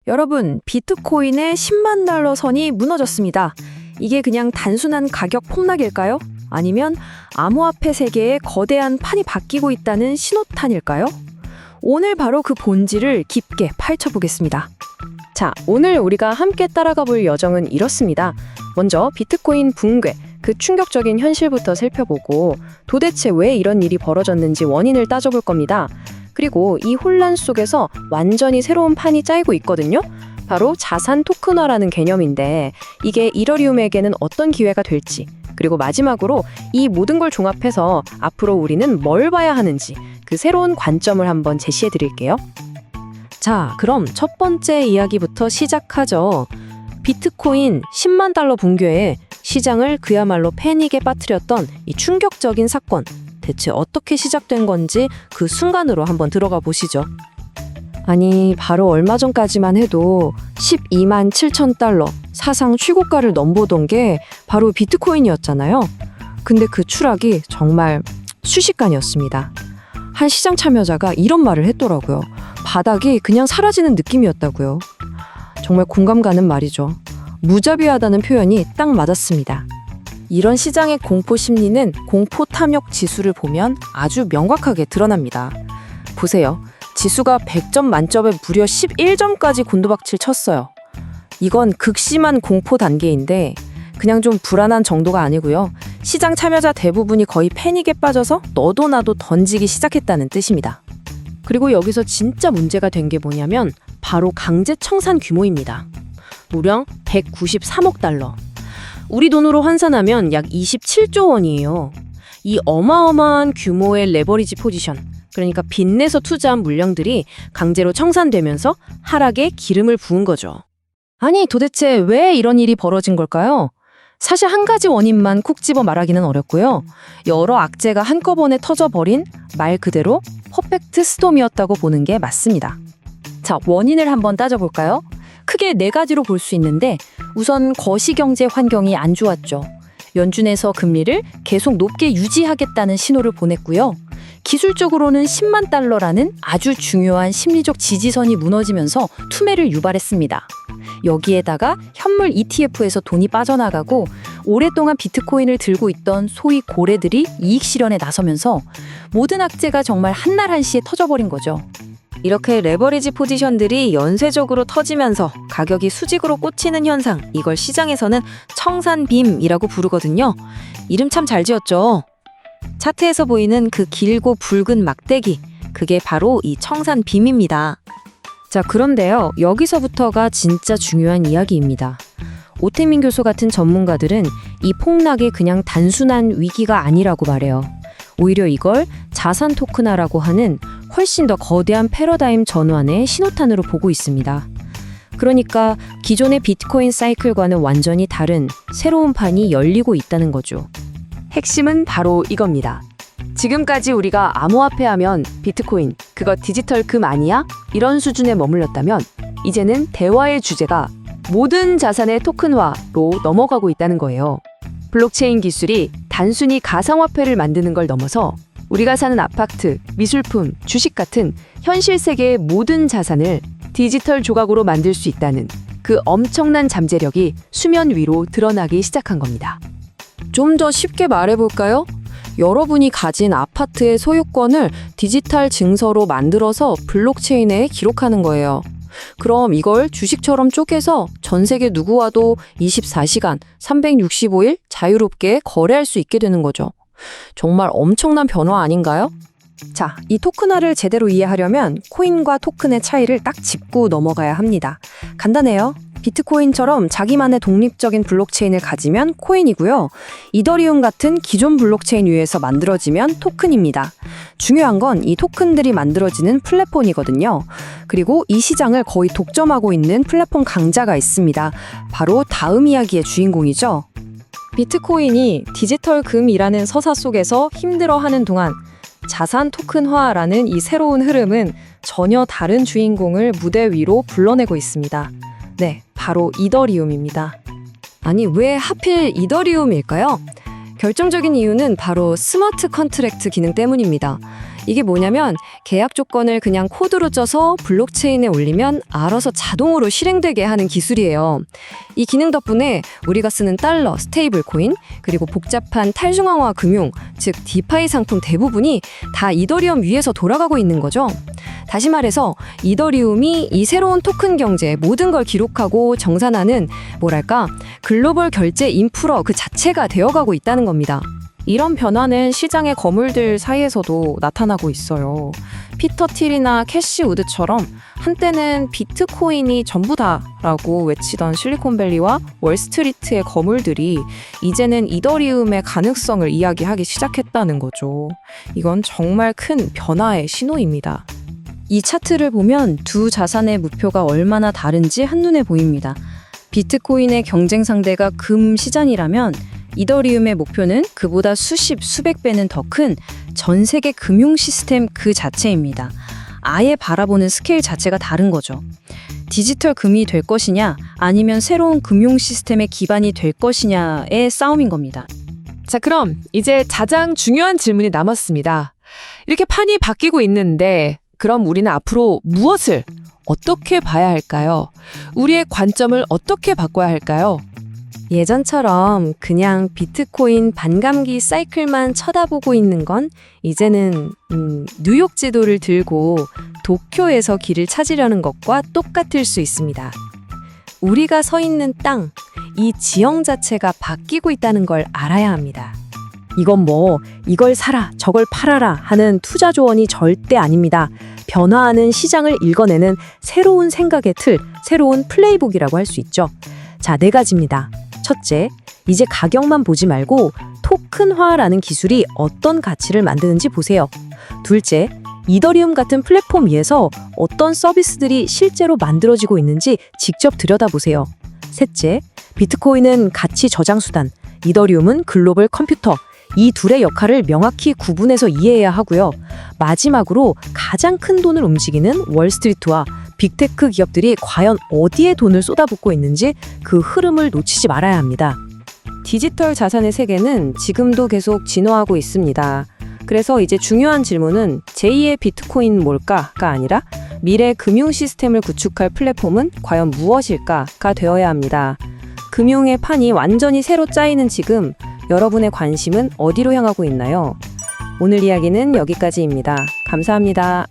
여러분, 비트코인의 10만 달러 선이 무너졌습니다. 이게 그냥 단순한 가격 폭락일까요? 아니면 암호화폐 세계에 거대한 판이 바뀌고 있다는 신호탄일까요? 오늘 바로 그 본질을 깊게 파헤쳐보겠습니다. 자, 오늘 우리가 함께 따라가 볼 여정은 이렇습니다. 먼저 비트코인 붕괴, 그 충격적인 현실부터 살펴보고 도대체 왜 이런 일이 벌어졌는지 원인을 따져볼 겁니다. 그리고 이 혼란 속에서 완전히 새로운 판이 짜이고 있거든요. 바로 자산 토큰화라는 개념인데 이게 이더리움에게는 어떤 기회가 될지, 그리고 마지막으로 이 모든 걸 종합해서 앞으로 우리는 뭘 봐야 하는지 그 새로운 관점을 한번 제시해 드릴게요. 자, 그럼 첫 번째 이야기부터 시작하죠. 비트코인 10만 달러 붕괴에 시장을 그야말로 패닉에 빠뜨렸던 이 충격적인 사건, 대체 어떻게 시작된 건지 그 순간으로 한번 들어가 보시죠. 아니, 바로 얼마 전까지만 해도 12만 7천 달러, 사상 최고가를 넘보던 게 바로 비트코인이었잖아요. 근데 그 추락이 정말 순식간이었습니다. 한 시장 참여자가 이런 말을 했더라고요. 바닥이 그냥 사라지는 느낌이었다고요. 정말 공감 가는 말이죠. 무자비하다는 표현이 딱 맞았습니다. 이런 시장의 공포 심리는 공포 탐욕 지수를 보면 아주 명확하게 드러납니다. 보세요. 지수가 100점 만점에 무려 11점까지 곤두박질 쳤어요. 이건 극심한 공포 단계인데 그냥 좀 불안한 정도가 아니고요. 시장 참여자 대부분이 거의 패닉에 빠져서 너도 나도 던지기 시작했다는 뜻입니다. 그리고 여기서 진짜 문제가 된 게 뭐냐면 바로 강제 청산 규모입니다. 무려 193억 달러. 우리 돈으로 환산하면 약 27조 원이에요. 이 어마어마한 규모의 레버리지 포지션, 그러니까 빚내서 투자한 물량들이 강제로 청산되면서 하락에 기름을 부은 거죠. 아니, 도대체 왜 이런 일이 벌어진 걸까요? 사실 한 가지 원인만 콕 집어 말하기는 어렵고요. 여러 악재가 한꺼번에 터져버린 말 그대로 퍼펙트 스톰이었다고 보는 게 맞습니다. 자, 원인을 한번 따져볼까요? 크게 네 가지로 볼 수 있는데 우선 거시경제 환경이 안 좋았죠. 연준에서 금리를 계속 높게 유지하겠다는 신호를 보냈고요. 기술적으로는 10만 달러라는 아주 중요한 심리적 지지선이 무너지면서 투매를 유발했습니다. 여기에다가 현물 ETF에서 돈이 빠져나가고 오랫동안 비트코인을 들고 있던 소위 고래들이 이익 실현에 나서면서 모든 악재가 정말 한날 한시에 터져버린 거죠. 이렇게 레버리지 포지션들이 연쇄적으로 터지면서 가격이 수직으로 꽂히는 현상, 이걸 시장에서는 청산빔이라고 부르거든요. 이름 참 잘 지었죠. 차트에서 보이는 그 길고 붉은 막대기, 그게 바로 이 청산빔입니다. 자, 그런데요, 여기서부터가 진짜 중요한 이야기입니다. 오태민 교수 같은 전문가들은 이 폭락이 그냥 단순한 위기가 아니라고 말해요. 오히려 이걸 자산 토큰화라고 하는 훨씬 더 거대한 패러다임 전환의 신호탄으로 보고 있습니다. 그러니까 기존의 비트코인 사이클과는 완전히 다른 새로운 판이 열리고 있다는 거죠. 핵심은 바로 이겁니다. 지금까지 우리가 암호화폐 하면 비트코인, 그거 디지털 금 아니야? 이런 수준에 머물렀다면 이제는 대화의 주제가 모든 자산의 토큰화로 넘어가고 있다는 거예요. 블록체인 기술이 단순히 가상화폐를 만드는 걸 넘어서 우리가 사는 아파트, 미술품, 주식 같은 현실 세계의 모든 자산을 디지털 조각으로 만들 수 있다는 그 엄청난 잠재력이 수면 위로 드러나기 시작한 겁니다. 좀 더 쉽게 말해볼까요? 여러분이 가진 아파트의 소유권을 디지털 증서로 만들어서 블록체인에 기록하는 거예요. 그럼 이걸 주식처럼 쪼개서 전 세계 누구와도 24시간, 365일 자유롭게 거래할 수 있게 되는 거죠. 정말 엄청난 변화 아닌가요? 자, 이 토큰화를 제대로 이해하려면 코인과 토큰의 차이를 딱 짚고 넘어가야 합니다. 간단해요. 비트코인처럼 자기만의 독립적인 블록체인을 가지면 코인이고요. 이더리움 같은 기존 블록체인 위에서 만들어지면 토큰입니다. 중요한 건 이 토큰들이 만들어지는 플랫폼이거든요. 그리고 이 시장을 거의 독점하고 있는 플랫폼 강자가 있습니다. 바로 다음 이야기의 주인공이죠. 비트코인이 디지털 금이라는 서사 속에서 힘들어하는 동안 자산 토큰화라는 이 새로운 흐름은 전혀 다른 주인공을 무대 위로 불러내고 있습니다. 네, 바로 이더리움입니다. 아니, 왜 하필 이더리움일까요? 결정적인 이유는 바로 스마트 컨트랙트 기능 때문입니다. 이게 뭐냐면 계약 조건을 그냥 코드로 짜서 블록체인에 올리면 알아서 자동으로 실행되게 하는 기술이에요. 이 기능 덕분에 우리가 쓰는 달러, 스테이블 코인, 그리고 복잡한 탈중앙화 금융, 즉 디파이 상품 대부분이 다 이더리움 위에서 돌아가고 있는 거죠. 다시 말해서 이더리움이 이 새로운 토큰 경제의 모든 걸 기록하고 정산하는 뭐랄까 글로벌 결제 인프라 그 자체가 되어가고 있다는 겁니다. 이런 변화는 시장의 거물들 사이에서도 나타나고 있어요. 피터 틸이나 캐시 우드처럼 한때는 비트코인이 전부다라고 외치던 실리콘밸리와 월스트리트의 거물들이 이제는 이더리움의 가능성을 이야기하기 시작했다는 거죠. 이건 정말 큰 변화의 신호입니다. 이 차트를 보면 두 자산의 무표가 얼마나 다른지 한눈에 보입니다. 비트코인의 경쟁 상대가 금 시장이라면 이더리움의 목표는 그보다 수십, 수백 배는 더 큰 전 세계 금융 시스템 그 자체입니다. 아예 바라보는 스케일 자체가 다른 거죠. 디지털 금이 될 것이냐 아니면 새로운 금융 시스템의 기반이 될 것이냐의 싸움인 겁니다. 자, 그럼 이제 가장 중요한 질문이 남았습니다. 이렇게 판이 바뀌고 있는데 그럼 우리는 앞으로 무엇을 어떻게 봐야 할까요? 우리의 관점을 어떻게 바꿔야 할까요? 예전처럼 그냥 비트코인 반감기 사이클만 쳐다보고 있는 건 이제는 뉴욕 지도를 들고 도쿄에서 길을 찾으려는 것과 똑같을 수 있습니다. 우리가 서 있는 땅, 이 지형 자체가 바뀌고 있다는 걸 알아야 합니다. 이건 이걸 사라, 저걸 팔아라 하는 투자 조언이 절대 아닙니다. 변화하는 시장을 읽어내는 새로운 생각의 틀, 새로운 플레이북이라고 할 수 있죠. 자, 4가지입니다. 첫째, 이제 가격만 보지 말고 토큰화라는 기술이 어떤 가치를 만드는지 보세요. 둘째, 이더리움 같은 플랫폼 위에서 어떤 서비스들이 실제로 만들어지고 있는지 직접 들여다보세요. 셋째, 비트코인은 가치 저장 수단, 이더리움은 글로벌 컴퓨터. 이 둘의 역할을 명확히 구분해서 이해해야 하고요. 마지막으로 가장 큰 돈을 움직이는 월스트리트와 빅테크 기업들이 과연 어디에 돈을 쏟아붓고 있는지 그 흐름을 놓치지 말아야 합니다. 디지털 자산의 세계는 지금도 계속 진화하고 있습니다. 그래서 이제 중요한 질문은 제2의 비트코인 뭘까가 아니라 미래 금융 시스템을 구축할 플랫폼은 과연 무엇일까가 되어야 합니다. 금융의 판이 완전히 새로 짜이는 지금 여러분의 관심은 어디로 향하고 있나요? 오늘 이야기는 여기까지입니다. 감사합니다.